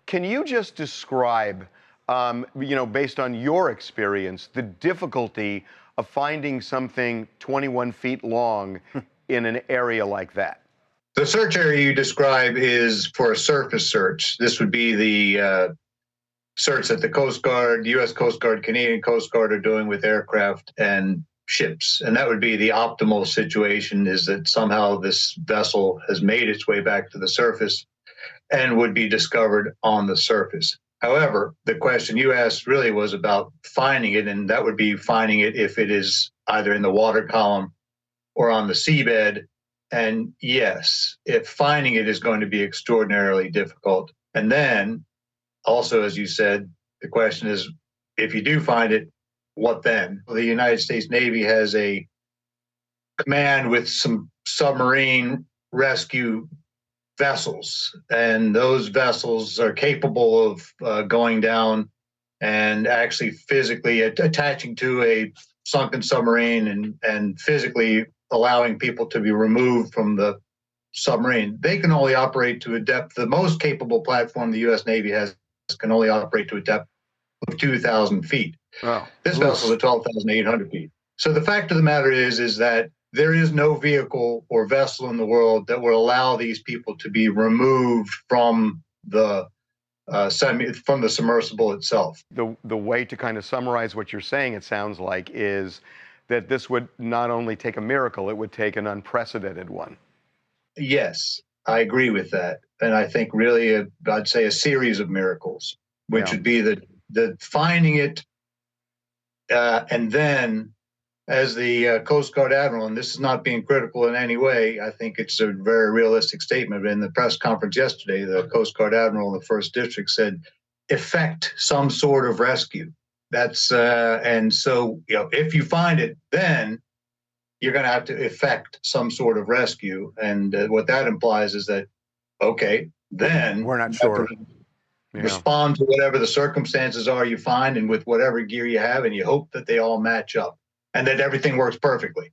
Can you just describe, based on your experience, the difficulty of finding something 21 feet long in an area like that? The search area you describe is for a surface search. This would be the search that the Coast Guard, U.S. Coast Guard, Canadian Coast Guard are doing with aircraft and ships. And that would be the optimal situation, is that somehow this vessel has made its way back to the surface and would be discovered on the surface. However, the question you asked really was about finding it, and that would be finding it if it is either in the water column or on the seabed. And yes, if finding it is going to be extraordinarily difficult. And then also, as you said, the question is, if you do find it, what then? The United States Navy has a command with some submarine rescue vessels, and those vessels are capable of going down and actually physically attaching to a sunken submarine and physically allowing people to be removed from the submarine. They can only operate to a depth. The most capable platform the U.S. Navy has can only operate to a depth of 2,000 feet. Oh. This vessel is 12,800 feet. So the fact of the matter is that there is no vehicle or vessel in the world that will allow these people to be removed from the from the submersible itself. The way to kind of summarize what you're saying, it sounds like, is that this would not only take a miracle, it would take an unprecedented one. Yes, I agree with that. And I think really, I'd say a series of miracles, which would be the finding it, and then as the Coast Guard Admiral, and this is not being critical in any way, I think it's a very realistic statement. But in the press conference yesterday, the Coast Guard Admiral in the 1st District said, effect some sort of rescue. That's and so, if you find it, then you're going to have to effect some sort of rescue. And what that implies is that, okay, then we're not sure. Respond to whatever the circumstances are you find, and with whatever gear you have, and you hope that they all match up and that everything works perfectly.